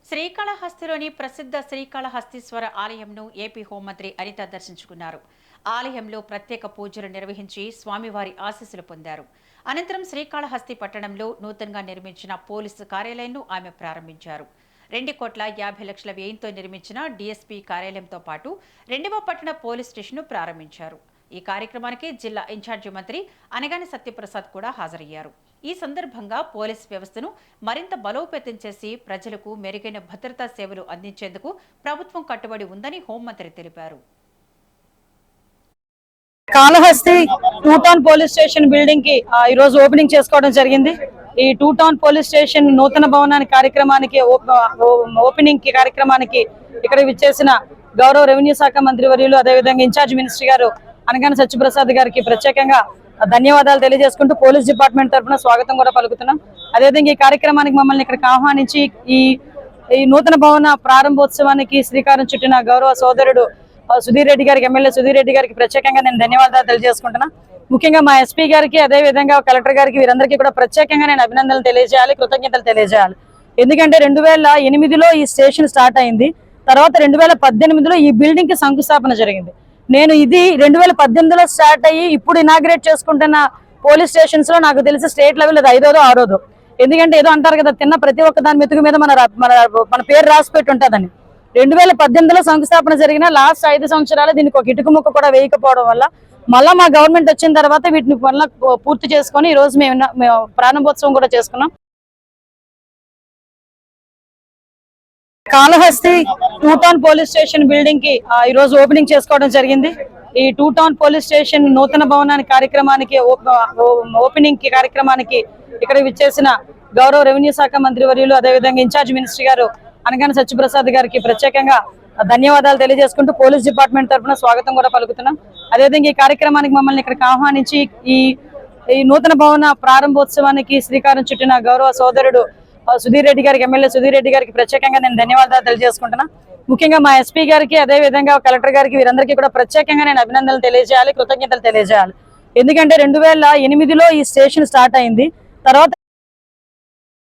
శ్రీకాళహస్తిలోని ప్రసిద్ధ శ్రీకాళహస్తీశ్వర ఆలయంను ఏపీ హోంమంత్రి అనిత దర్శించుకున్నారు. ఆలయంలో ప్రత్యేక పూజలు నిర్వహించి స్వామివారి ఆశీస్సులు పొందారు. అనంతరం శ్రీకాళహస్తి పట్టణంలో నూతనంగా నిర్మించిన పోలీసు కార్యాలయాన్ని ఆమె ప్రారంభించారు. 2,50,00,000 వ్యయంతో నిర్మించిన డీఎస్పీ కార్యాలయంతో పాటు 2వ పట్టణ పోలీస్ స్టేషన్ను ప్రారంభించారు. ఈ కార్యక్రమానికి జిల్లా ఇన్ఛార్జి మంత్రి అనగాని సత్యప్రసాద్ కూడా హాజరయ్యారు. ఈ సందర్భంగా పోలీస్ వ్యవస్థను మరింత బలోపేతం చేసి ప్రజలకు మెరుగైన భద్రతా సేవలు అందించేందుకు ప్రభుత్వం కట్టుబడి ఉందని హోంమంత్రి తెలిపారు. Kalahasti 2 town police station building కి ఈ రోజు ఓపెనింగ్ చేసుకోవడం జరిగింది. ఈ 2 టౌన్ పోలీస్ స్టేషన్ నూతన భవనానికి కార్యక్రమానికి ఓపెనింగ్ కార్యక్రమానికి ఇక్కడ విచ్చేసిన గౌరవ రెవెన్యూ శాఖ మంత్రి వర్యులు అదేవిధంగా ఇన్ఛార్జ్ మినిస్టర్ గారు అనగాని సత్యప్రసాద్ గారికి ప్రత్యేకంగా ధన్యవాదాలు తెలియజేసుకుంటూ పోలీస్ డిపార్ట్మెంట్ తరఫున స్వాగతం కూడా పలుకుతున్నాం. అదేవిధంగా ఈ కార్యక్రమానికి మమ్మల్ని ఇక్కడికి ఆహ్వానించి ఈ నూతన భవన ప్రారంభోత్సవానికి శ్రీకారం చుట్టిన గౌరవ సోదరుడు సుధీర్ రెడ్డి గారికి, ఎమ్మెల్యే సుధీర్ రెడ్డి గారికి ప్రత్యేకంగా నేను ధన్యవాదాలు తెలియజేసుకుంటున్నా. ముఖ్యంగా మా ఎస్పీ గారికి, అదేవిధంగా కలెక్టర్ గారికి, వీరందరికీ కూడా ప్రత్యేకంగా నేను అభినందనలు తెలియజేయాలి, కృతజ్ఞతలు తెలియజేయాలి. ఎందుకంటే 2008లో ఈ స్టేషన్ స్టార్ట్ అయింది. తర్వాత 2018లో ఈ బిల్డింగ్ కి శంకుస్థాపన జరిగింది. నేను ఇది 2018లో స్టార్ట్ అయ్యి ఇప్పుడు ఇనాగ్రేట్ చేసుకుంటున్న పోలీస్ స్టేషన్స్ లో నాకు తెలిసి స్టేట్ లెవెల్ అది 5దో 6దో. ఎందుకంటే ఏదో అంటారు కదా, తిన్న ప్రతి ఒక్క దాని మెతుకు మీద మన పేరు రాసి పెట్టి ఉంటుందని. 2018లో శంకుస్థాపన జరిగిన లాస్ట్ 5 సంవత్సరాలు దీనికి ఒక ఇటుక ముక్క కూడా వేయకపోవడం వల్ల మళ్ళా మా గవర్నమెంట్ వచ్చిన తర్వాత వీటిని మళ్ళీ పూర్తి చేసుకొని ఈ రోజు మేము ప్రారంభోత్సవం కూడా చేసుకున్నాం. Kalahasti 2 town police station building కి ఈ రోజు ఓపెనింగ్ చేసుకోవడం జరిగింది. ఈ 2 టౌన్ పోలీస్ స్టేషన్ నూతన భవనానికి కార్యక్రమానికి ఓపెనింగ్ కార్యక్రమానికి ఇక్కడ విచ్చేసిన గౌరవ రెవెన్యూ శాఖ మంత్రి వర్యులు అదేవిధంగా ఇన్ఛార్జ్ మినిస్టర్ గారు అనగాని సత్యప్రసాద్ గారికి ప్రత్యేకంగా ధన్యవాదాలు తెలియజేసుకుంటూ పోలీస్ డిపార్ట్మెంట్ తరఫున స్వాగతం కూడా పలుకుతున్నాం. అదేవిధంగా ఈ కార్యక్రమానికి మమ్మల్ని ఇక్కడికి ఆహ్వానించి ఈ నూతన భవన ప్రారంభోత్సవానికి శ్రీకారం చుట్టిన గౌరవ సోదరుడు సుధీర్ రెడ్డి గారికి, ఎమ్మెల్యే సుధీర్ రెడ్డి గారికి ప్రత్యేకంగా నేను ధన్యవాదాలు తెలియజేసుకుంటున్నా. ముఖ్యంగా మా ఎస్పీ గారికి, అదేవిధంగా కలెక్టర్ గారికి, వీరందరికీ కూడా ప్రత్యేకంగా నేను అభినందనలు తెలియజేయాలి, కృతజ్ఞతలు తెలియజేయాలి. ఎందుకంటే 2008లో ఈ స్టేషన్ స్టార్ట్ అయింది. తర్వాత